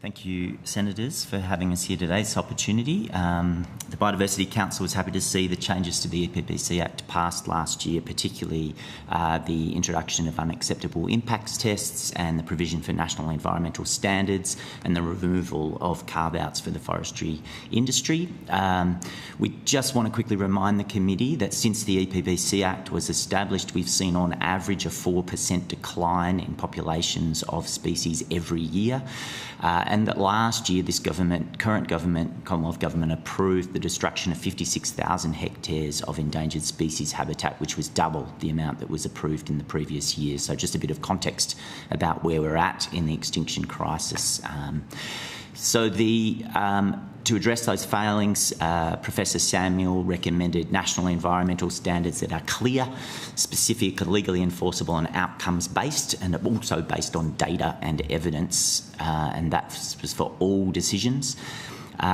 Thank you, Senators, for having us here today, this opportunity. The Biodiversity Council was happy to see the changes to the EPBC Act passed last year, particularly the introduction of unacceptable impacts tests and the provision for national environmental standards and the removal of carve-outs for the forestry industry. We just want to quickly remind the committee that since the EPBC Act was established, we've seen on average a 4% decline in populations of species every year. And that last year, this current government, Commonwealth Government, approved the destruction of 56,000 hectares of endangered species habitat, which was double the amount that was approved in the previous year. So just a bit of context about where we're at in the extinction crisis. To address those failings, Professor Samuel recommended national environmental standards that are clear, specific, legally enforceable and outcomes-based, and also based on data and evidence, and that was for all decisions.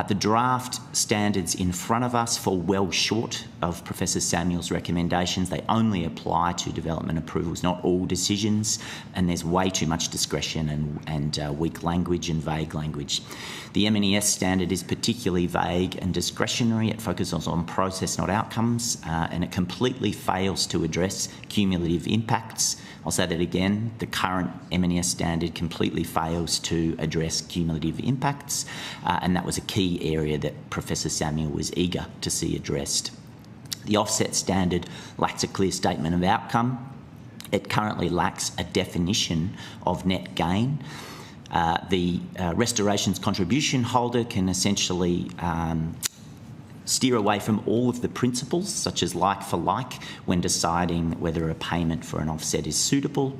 The draft standards in front of us fall well short of Professor Samuel's recommendations. They only apply to development approvals, not all decisions, and there's way too much discretion and weak language and vague language. The MNES standard is particularly vague and discretionary. It focuses on process, not outcomes, and it completely fails to address cumulative impacts. I'll say that again, the current MNES standard completely fails to address cumulative impacts, and that was a key area that Professor Samuel was eager to see addressed. The offset standard lacks a clear statement of outcome. It currently lacks a definition of net gain. The restorations contribution holder can essentially steer away from all of the principles, such as like for like, when deciding whether a payment for an offset is suitable.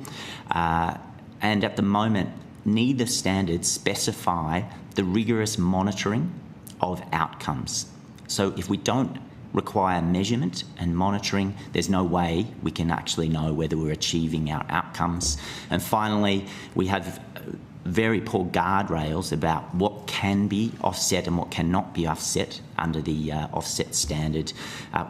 And at the moment, neither standards specify the rigorous monitoring of outcomes. So if we don't require measurement and monitoring, there's no way we can actually know whether we're achieving our outcomes. And finally, we have very poor guardrails about what can be offset and what cannot be offset under the offset standard.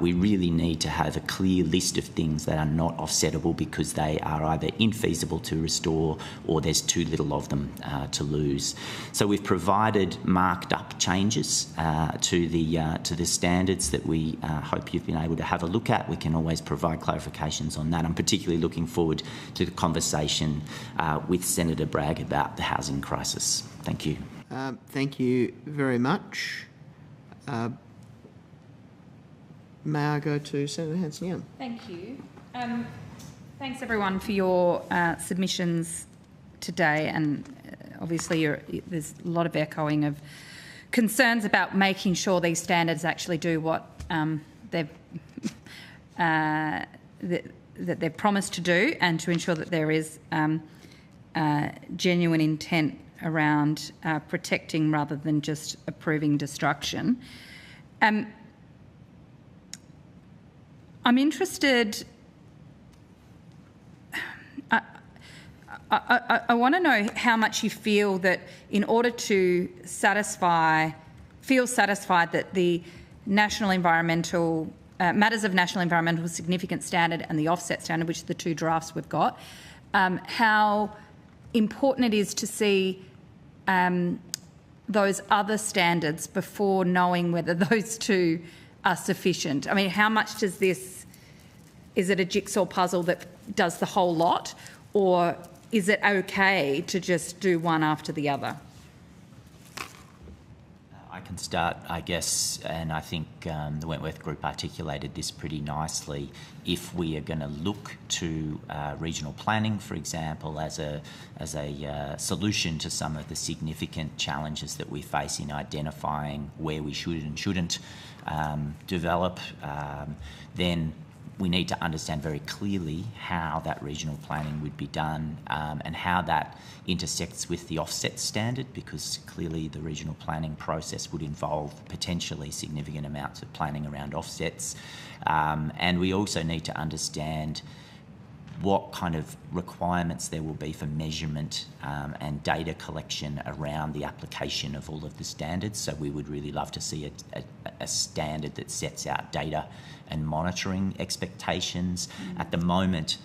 We really need to have a clear list of things that are not offsettable because they are either infeasible to restore or there's too little of them to lose. So we've provided marked up changes to the standards that we hope you've been able to have a look at. We can always provide clarifications on that. I'm particularly looking forward to the conversation with Senator Bragg about the housing crisis. Thank you. Thank you very much. May I go to Senator Hanson-Young? Thank you. Thanks everyone for your submissions today, and obviously there's a lot of echoing of concerns about making sure these standards actually do what that they've promised to do, and to ensure that there is genuine intent around protecting rather than just approving destruction. I'm interested, I want to know how much you feel that in order to feel satisfied that the national environmental, matters of national environmental significance standard and the offset standard, which are the two drafts we've got, how important it is to see those other standards before knowing whether those two are sufficient. I mean, how much does this, is it a jigsaw puzzle that does the whole lot, or is it okay to just do one after the other? I can start, I guess, and I think the Wentworth Group articulated this pretty nicely. If we are going to look to regional planning, for example, as a solution to some of the significant challenges that we face in identifying where we should and shouldn't develop, then we need to understand very clearly how that regional planning would be done and how that intersects with the offset standard, because clearly the regional planning process would involve potentially significant amounts of planning around offsets. And we also need to understand what kind of requirements there will be for measurement and data collection around the application of all of the standards. So we would really love to see a standard that sets out data and monitoring expectations. At the moment,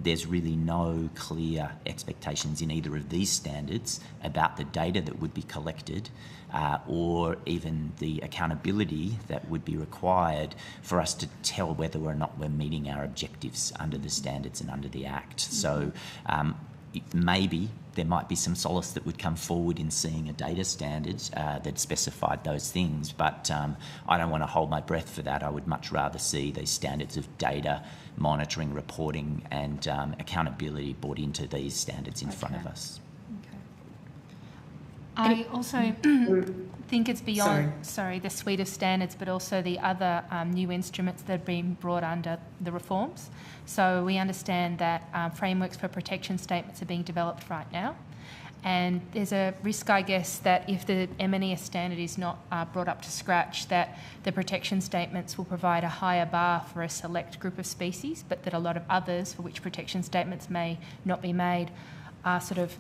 there's really no clear expectations in either of these standards about the data that would be collected or even the accountability that would be required for us to tell whether or not we're meeting our objectives under the standards and under the Act. So maybe there might be some solace that would come forward in seeing a data standard that specified those things, but I don't want to hold my breath for that. I would much rather see these standards of data monitoring, reporting and accountability brought into these standards in front of us. I also think it's beyond, the suite of standards, but also the other new instruments that have been brought under the reforms. So we understand that frameworks for protection statements are being developed right now. And there's a risk, I guess, that if the MNES standard is not brought up to scratch, that the protection statements will provide a higher bar for a select group of species, but that a lot of others for which protection statements may not be made are sort of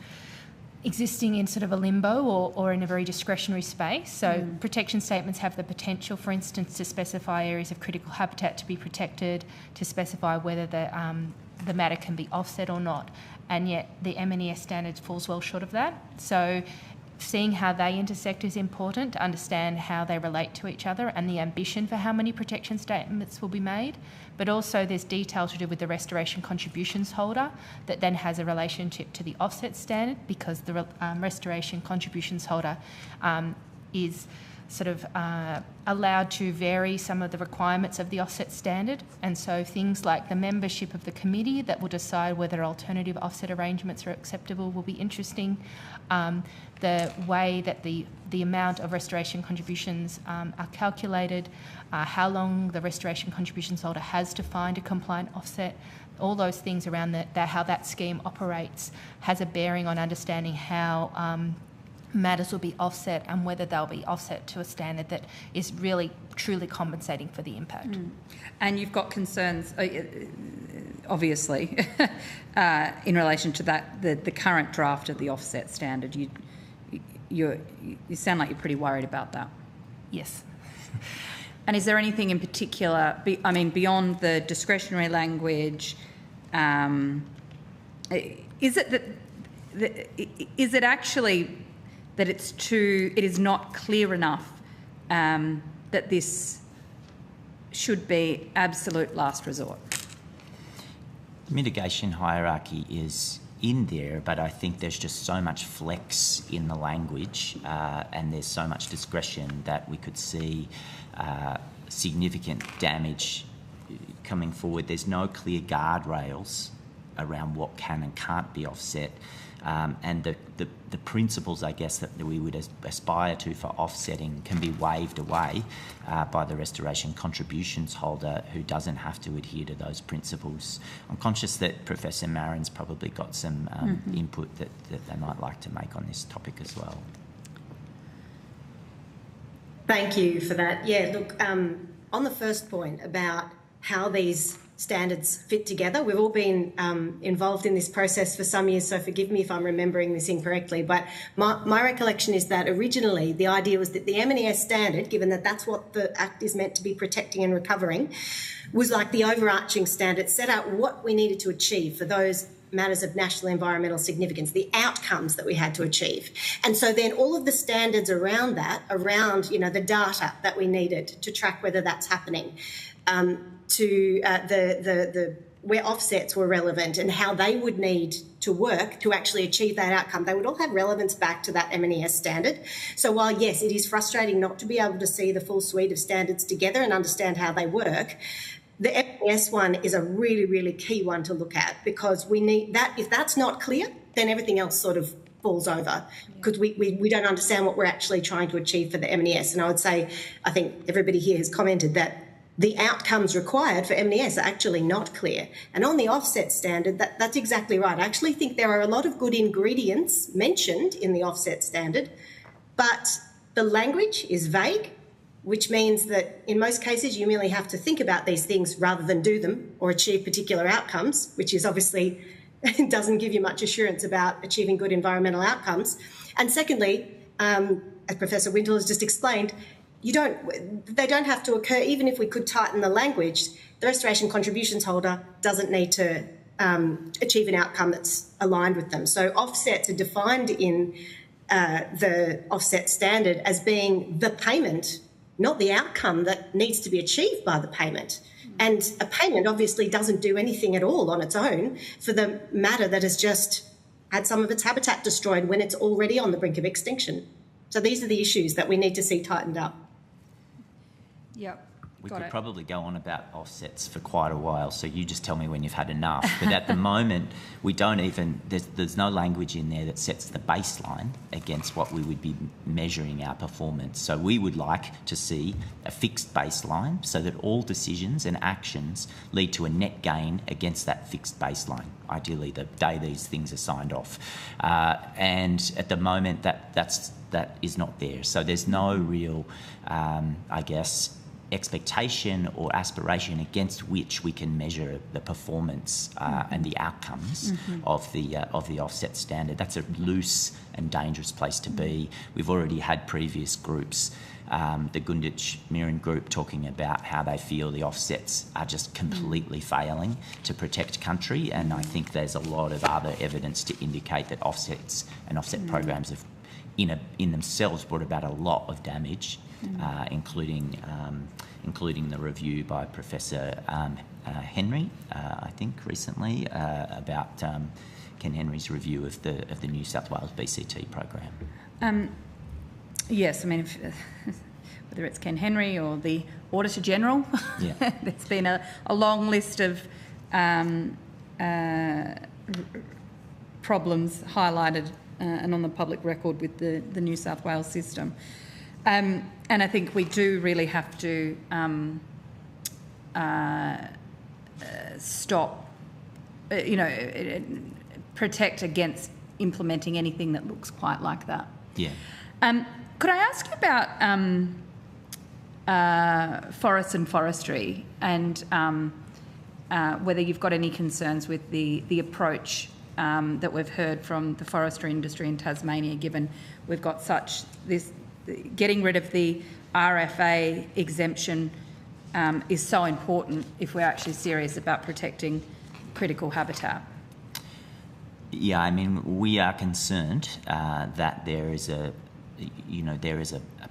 existing in sort of a limbo or in a very discretionary space. So protection statements have the potential, for instance, to specify areas of critical habitat to be protected, to specify whether the matter can be offset or not. And yet the MNES standard falls well short of that. So seeing how they intersect is important, to understand how they relate to each other and the ambition for how many protection statements will be made. But also there's detail to do with the restoration contributions holder that then has a relationship to the offset standard, because the restoration contributions holder is sort of allowed to vary some of the requirements of the offset standard. And so things like the membership of the committee that will decide whether alternative offset arrangements are acceptable will be interesting. The way that the amount of restoration contributions are calculated, how long the restoration contributions holder has to find a compliant offset, all those things around how that scheme operates has a bearing on understanding how matters will be offset and whether they'll be offset to a standard that is really truly compensating for the impact. And you've got concerns, obviously, in relation to that, the current draft of the offset standard. You sound like you're pretty worried about that. Yes. And is there anything in particular, beyond the discretionary language, is it actually that it is not clear enough that this should be absolute last resort? The mitigation hierarchy is in there, but I think there's just so much flex in the language and there's so much discretion that we could see significant damage coming forward. There's no clear guardrails around what can and can't be offset. And the principles, I guess, that we would aspire to for offsetting can be waved away by the restoration contributions holder who doesn't have to adhere to those principles. I'm conscious that Professor Marin's probably got some input that they might like to make on this topic as well. Thank you for that. Yeah, look, on the first point about how these standards fit together, we've all been involved in this process for some years, so forgive me if I'm remembering this incorrectly, but my recollection is that originally the idea was that the MNES standard, given that that's what the Act is meant to be protecting and recovering, was like the overarching standard, set out what we needed to achieve for those matters of national environmental significance, the outcomes that we had to achieve. And so then all of the standards around that, around, the data that we needed to track whether that's happening, to where offsets were relevant and how they would need to work to actually achieve that outcome, they would all have relevance back to that MNES standard. So while, yes, it is frustrating not to be able to see the full suite of standards together and understand how they work, the MNES one is a really, really key one to look at, because we need that. If that's not clear, then everything else sort of falls over, because we don't understand what we're actually trying to achieve for the MNES. And I would say, I think everybody here has commented that the outcomes required for MNES are actually not clear. And on the offset standard, that's exactly right. I actually think there are a lot of good ingredients mentioned in the offset standard, but the language is vague, which means that in most cases you merely have to think about these things rather than do them or achieve particular outcomes, which is obviously doesn't give you much assurance about achieving good environmental outcomes. And secondly, as Professor Wintle has just explained, they don't have to occur. Even if we could tighten the language, the restoration contributions holder doesn't need to achieve an outcome that's aligned with them. So offsets are defined in the offset standard as being the payment, not the outcome that needs to be achieved by the payment. And a payment obviously doesn't do anything at all on its own for the matter that has just had some of its habitat destroyed when it's already on the brink of extinction. So these are the issues that we need to see tightened up. Yep. We could probably go on about offsets for quite a while, so you just tell me when you've had enough. But at the moment, we don't even, there's no language in there that sets the baseline against what we would be measuring our performance. So we would like to see a fixed baseline so that all decisions and actions lead to a net gain against that fixed baseline, ideally the day these things are signed off. And at the moment, that is not there. So there's no real, I guess, expectation or aspiration against which we can measure the performance and the outcomes of the offset standard. That's a loose and dangerous place to be. We've already had previous groups, the Gunditch-Mirren group, talking about how they feel the offsets are just completely failing to protect country, and I think there's a lot of other evidence to indicate that offsets and offset programs have in themselves brought about a lot of damage, including the review by Professor Henry, I think recently, about Ken Henry's review of the New South Wales BCT program. Yes, I mean, whether it's Ken Henry or the Auditor General, there's been a long list of problems highlighted and on the public record with the New South Wales system. And I think we do really have to stop, protect against implementing anything that looks quite like that. Yeah. Could I ask you about forests and forestry, and whether you've got any concerns with the approach that we've heard from the forestry industry in Tasmania, given we've got getting rid of the RFA exemption is so important if we're actually serious about protecting critical habitat. Yeah, I mean, we are concerned that there is a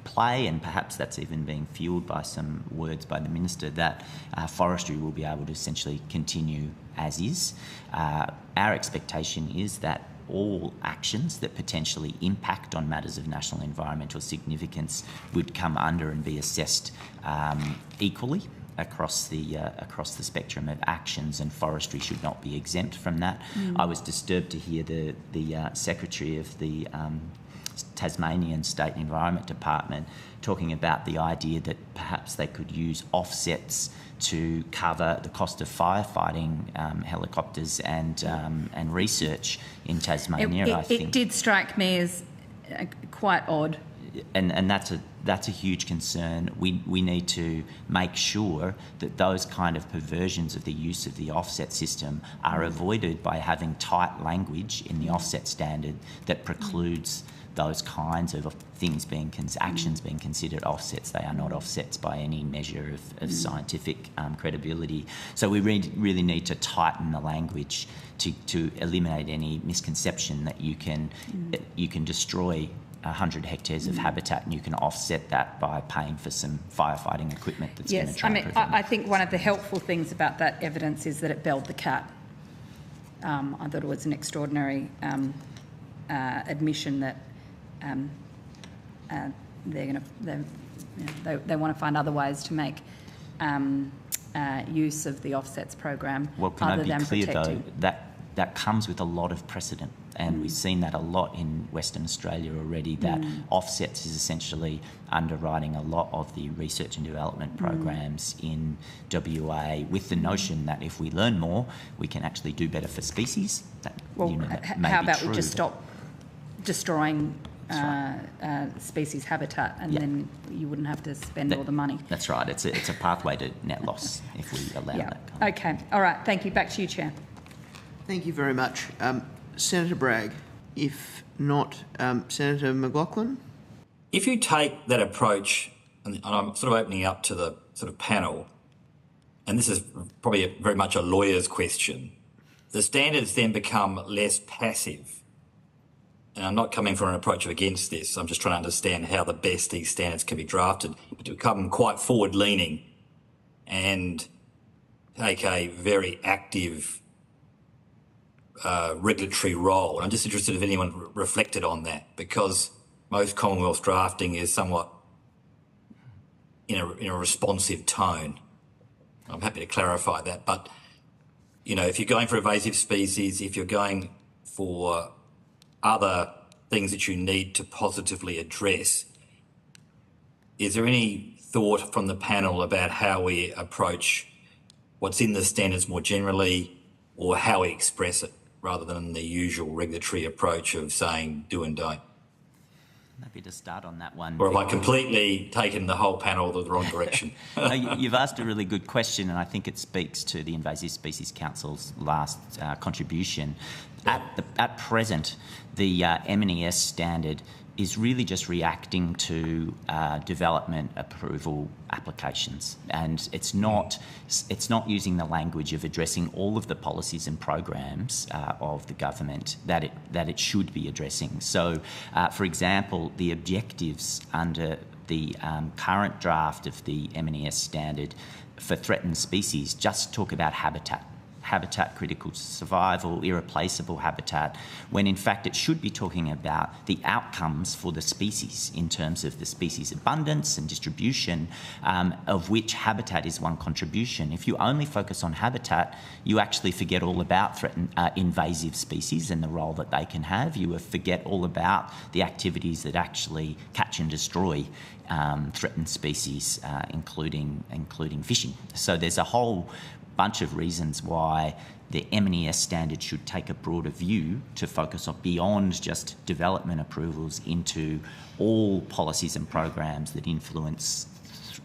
play, and perhaps that's even being fueled by some words by the Minister, that forestry will be able to essentially continue as is. Our expectation is that all actions that potentially impact on matters of national environmental significance would come under and be assessed equally across the spectrum of actions, and forestry should not be exempt from that. I was disturbed to hear the Secretary of the Tasmanian State Environment Department talking about the idea that perhaps they could use offsets to cover the cost of firefighting helicopters and research in Tasmania. I think it did strike me as quite odd. And that's a huge concern. We need to make sure that those kind of perversions of the use of the offset system are avoided by having tight language in the offset standard that precludes those kinds of things actions being considered offsets. They are not offsets by any measure of scientific credibility. So we really need to tighten the language to eliminate any misconception that you can destroy 100 hectares of habitat and you can offset that by paying for some firefighting equipment that's going to try and prevent it. I think one of the helpful things about that evidence is that it belled the cat. I thought it was an extraordinary admission that they want to find other ways to make use of the offsets program. Well, can I be clear though, that comes with a lot of precedent, and we've seen that a lot in Western Australia already, that offsets is essentially underwriting a lot of the research and development programs in WA, with the notion that if we learn more, we can actually do better for species. How about we just stop destroying species habitat, and then you wouldn't have to spend all the money. That's right. It's a pathway to net loss if we allow that. Okay. All right. Thank you. Back to you, Chair. Thank you very much. Senator Bragg. If not, Senator McLaughlin. If you take that approach, and I'm sort of opening up to the sort of panel, and this is probably very much a lawyer's question, the standards then become less passive. And I'm not coming from an approach of against this, I'm just trying to understand how the best these standards can be drafted, but to become quite forward-leaning and take a very active regulatory role. And I'm just interested if anyone reflected on that, because most Commonwealth drafting is somewhat in a responsive tone. I'm happy to clarify that, but you know, if you're going for invasive species, if you're going for other things that you need to positively address, is there any thought from the panel about how we approach what's in the standards more generally, or how we express it, rather than the usual regulatory approach of saying do and don't? Happy to start on that one. Or have I completely taken the whole panel the wrong direction? No, you've asked a really good question, and I think it speaks to the Invasive Species Council's last contribution. At present, the MNES standard is really just reacting to development approval applications, and it's not using the language of addressing all of the policies and programs of the government that it should be addressing. So, for example, the objectives under the current draft of the MNES standard for threatened species just talk about habitat critical to survival, irreplaceable habitat, when in fact it should be talking about the outcomes for the species in terms of the species abundance and distribution, of which habitat is one contribution. If you only focus on habitat, you actually forget all about threatened invasive species and the role that they can have. You forget all about the activities that actually catch and destroy threatened species, including fishing. So there's a whole bunch of reasons why the MNES standard should take a broader view to focus on beyond just development approvals into all policies and programs that influence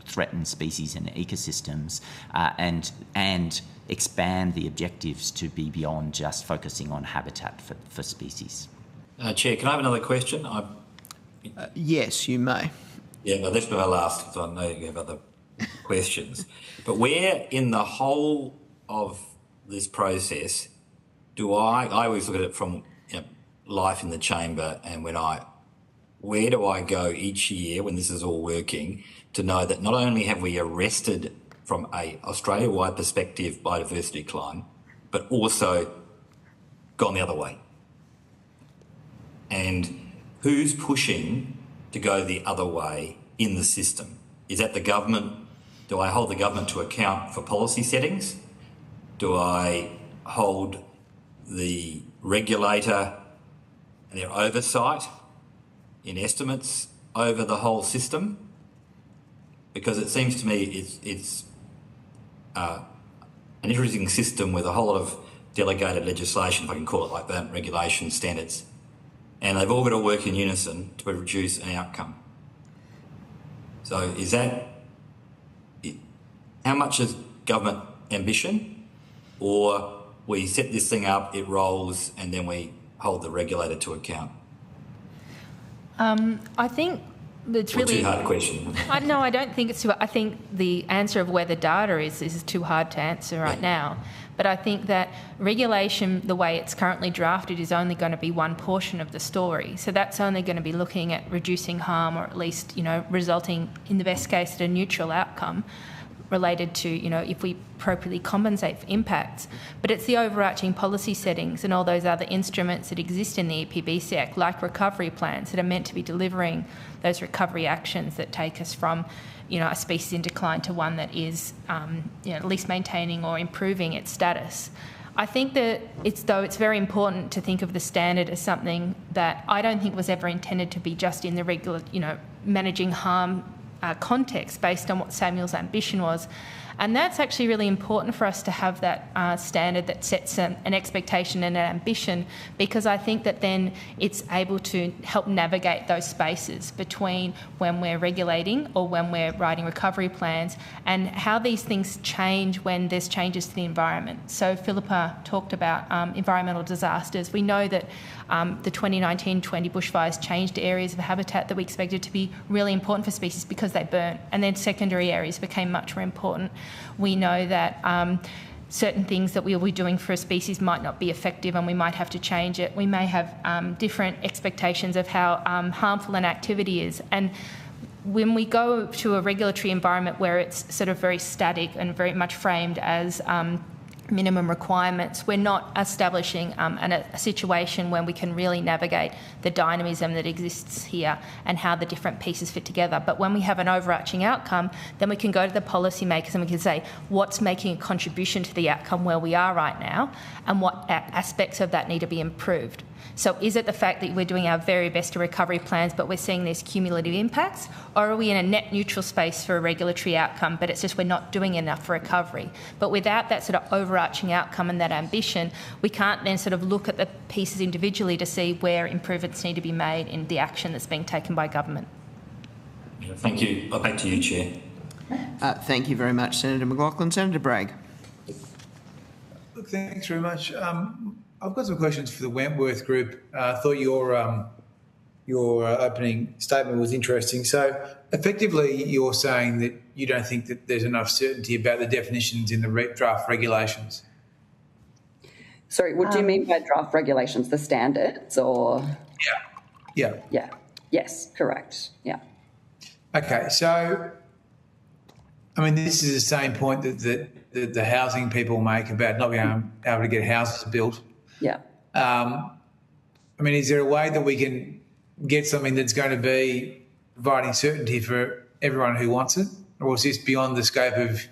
threatened species and ecosystems, and expand the objectives to be beyond just focusing on habitat for species. Chair, can I have another question? Yes, you may. Yeah, no, that's my last, because I know you have other questions. But where in the whole of this process I always look at it from life in the chamber, and where do I go each year when this is all working to know that not only have we arrested from a Australia-wide perspective biodiversity decline, but also gone the other way? And who's pushing to go the other way in the system? Is that the government? Do I hold the government to account for policy settings? Do I hold the regulator and their oversight in estimates over the whole system? Because it seems to me it's an interesting system with a whole lot of delegated legislation, if I can call it like that, regulation standards, and they've all got to work in unison to produce an outcome. So is that, how much is government ambition, or we set this thing up, it rolls, and then we hold the regulator to account? I think it's really... too hard a question. No, I don't think it's too... I think the answer of where the data is too hard to answer right now. But I think that regulation, the way it's currently drafted, is only going to be one portion of the story. So that's only going to be looking at reducing harm, or at least, resulting in the best case at a neutral outcome related to, if we appropriately compensate for impacts. But it's the overarching policy settings and all those other instruments that exist in the EPBC Act, like recovery plans, that are meant to be delivering those recovery actions that take us from a species in decline to one that is at least maintaining or improving its status. I think that it's very important to think of the standard as something that I don't think was ever intended to be just in the regular, managing harm context based on what Samuel's ambition was. And that's actually really important for us to have that standard that sets an expectation and an ambition, because I think that then it's able to help navigate those spaces between when we're regulating or when we're writing recovery plans, and how these things change when there's changes to the environment. So Philippa talked about environmental disasters. We know that the 2019-20 bushfires changed areas of habitat that we expected to be really important for species because they burnt, and then secondary areas became much more important. We know that certain things that we'll be doing for a species might not be effective and we might have to change it. We may have different expectations of how harmful an activity is. And when we go to a regulatory environment where it's sort of very static and very much framed as minimum requirements, we're not establishing a situation where we can really navigate the dynamism that exists here and how the different pieces fit together. But when we have an overarching outcome, then we can go to the policymakers and we can say what's making a contribution to the outcome where we are right now and what aspects of that need to be improved. So is it the fact that we're doing our very best to recovery plans but we're seeing these cumulative impacts, or are we in a net neutral space for a regulatory outcome but it's just we're not doing enough for recovery? But without that sort of overarching outcome and that ambition, we can't then sort of look at the pieces individually to see where improvements need to be made in the action that's being taken by government. Thank you. Back to you, Chair. Thank you very much, Senator McLaughlin. Senator Bragg. Look, thanks very much. I've got some questions for the Wentworth Group. I thought your opening statement was interesting. So effectively you're saying that you don't think that there's enough certainty about the definitions in the draft regulations. Sorry, what do you mean by draft regulations? The standards or? Yeah. Yes, correct. Yeah. Okay, so, I mean, this is the same point that the housing people make about not being able to get houses built. Yeah. I mean, is there a way that we can get something that's going to be providing certainty for everyone who wants it? Or is this beyond the scope of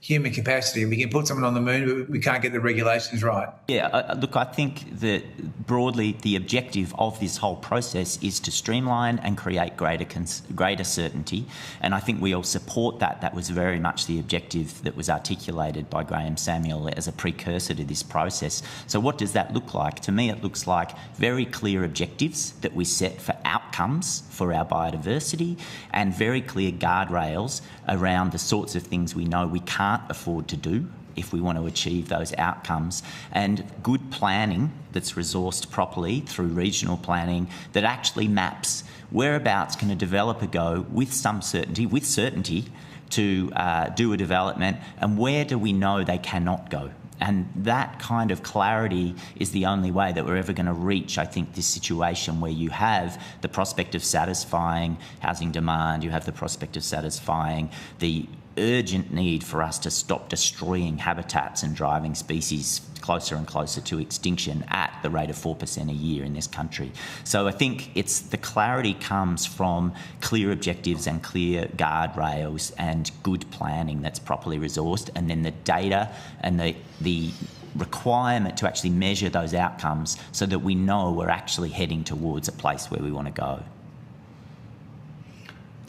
human capacity? We can put someone on the moon, but we can't get the regulations right. Yeah, look, I think that broadly the objective of this whole process is to streamline and create greater certainty, and I think we all support that. That was very much the objective that was articulated by Graham Samuel as a precursor to this process. So what does that look like? To me, it looks like very clear objectives that we set for outcomes for our biodiversity and very clear guardrails around the sorts of things we know we can't afford to do if we want to achieve those outcomes, and good planning that's resourced properly through regional planning that actually maps whereabouts can a developer go with some certainty to do a development, and where do we know they cannot go. And that kind of clarity is the only way that we're ever going to reach, I think, this situation where you have the prospect of satisfying housing demand, you have the prospect of satisfying the urgent need for us to stop destroying habitats and driving species closer and closer to extinction at the rate of 4% a year in this country. So I think the clarity comes from clear objectives and clear guardrails and good planning that's properly resourced, and then the data and the requirement to actually measure those outcomes so that we know we're actually heading towards a place where we want to go.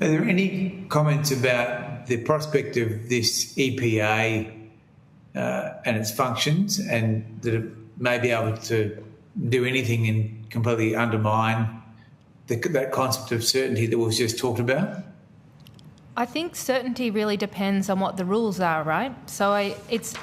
Are there any comments about the prospect of this EPA and its functions, and that it may be able to do anything and completely undermine that concept of certainty that was just talked about? I think certainty really depends on what the rules are, right? So it's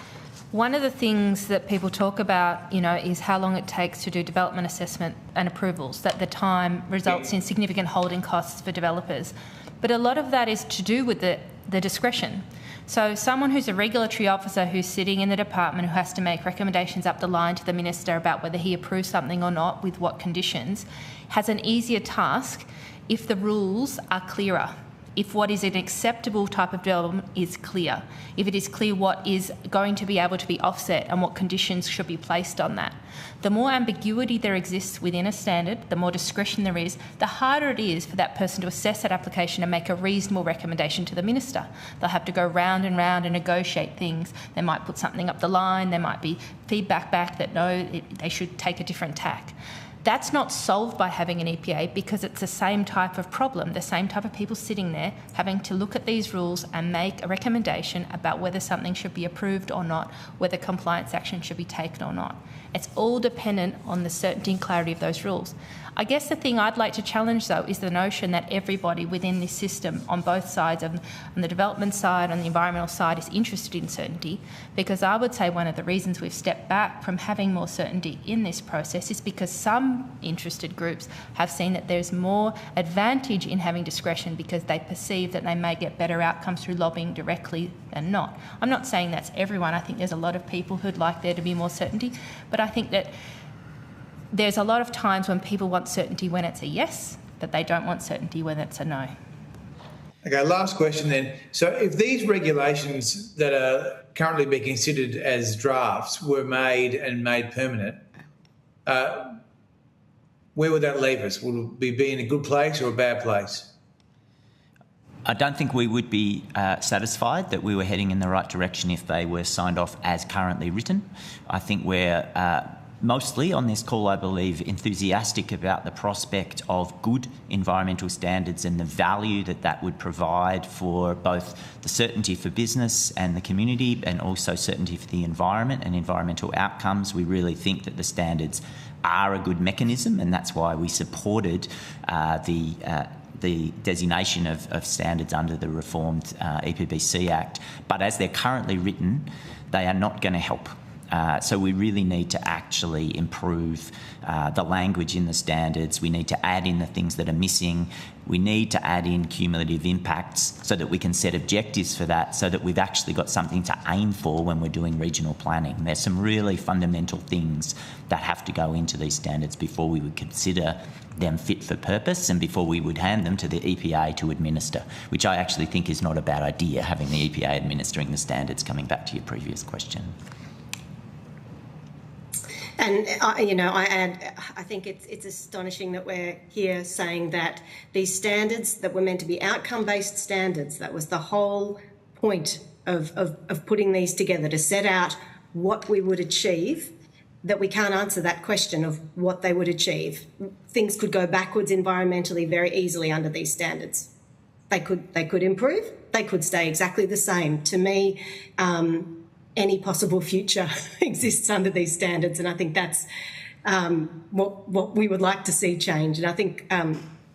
one of the things that people talk about, is how long it takes to do development assessment and approvals, that the time results in significant holding costs for developers. But a lot of that is to do with the discretion. So someone who's a regulatory officer who's sitting in the department who has to make recommendations up the line to the minister about whether he approves something or not with what conditions has an easier task if the rules are clearer. If what is an acceptable type of development is clear, if it is clear what is going to be able to be offset and what conditions should be placed on that. The more ambiguity there exists within a standard, the more discretion there is, the harder it is for that person to assess that application and make a reasonable recommendation to the minister. They'll have to go round and round and negotiate things. They might put something up the line, there might be feedback back that no, they should take a different tack. That's not solved by having an EPA because it's the same type of problem, the same type of people sitting there having to look at these rules and make a recommendation about whether something should be approved or not, whether compliance action should be taken or not. It's all dependent on the certainty and clarity of those rules. I guess the thing I'd like to challenge, though, is the notion that everybody within this system, on both sides, on the development side, on the environmental side, is interested in certainty, because I would say one of the reasons we've stepped back from having more certainty in this process is because some interested groups have seen that there's more advantage in having discretion because they perceive that they may get better outcomes through lobbying directly than not. I'm not saying that's everyone. I think there's a lot of people who'd like there to be more certainty, but I think that there's a lot of times when people want certainty when it's a yes, but they don't want certainty when it's a no. Okay, last question then. So if these regulations that are currently being considered as drafts were made and made permanent, where would that leave us? Would we be in a good place or a bad place? I don't think we would be satisfied that we were heading in the right direction if they were signed off as currently written. I think we're mostly on this call, I believe, enthusiastic about the prospect of good environmental standards and the value that that would provide for both the certainty for business and the community, and also certainty for the environment and environmental outcomes. We really think that the standards are a good mechanism, and that's why we supported the designation of standards under the reformed EPBC Act. But as they're currently written, they are not going to help. So we really need to actually improve the language in the standards. We need to add in the things that are missing. We need to add in cumulative impacts so that we can set objectives for that, so that we've actually got something to aim for when we're doing regional planning. There's some really fundamental things that have to go into these standards before we would consider them fit for purpose and before we would hand them to the EPA to administer, which I actually think is not a bad idea, having the EPA administering the standards, coming back to your previous question. And, I add, I think it's astonishing that we're here saying that these standards that were meant to be outcome-based standards, that was the whole point of putting these together, to set out what we would achieve, that we can't answer that question of what they would achieve. Things could go backwards environmentally very easily under these standards. They could improve, they could stay exactly the same. To me, any possible future exists under these standards, and I think that's what we would like to see change. And I think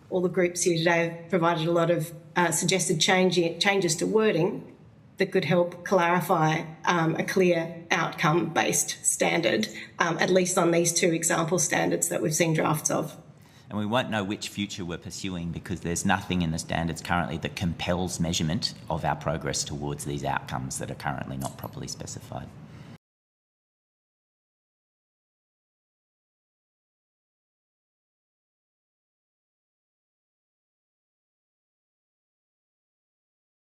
all the groups here today have provided a lot of suggested changes to wording that could help clarify a clear outcome-based standard, at least on these two example standards that we've seen drafts of. And we won't know which future we're pursuing because there's nothing in the standards currently that compels measurement of our progress towards these outcomes that are currently not properly specified.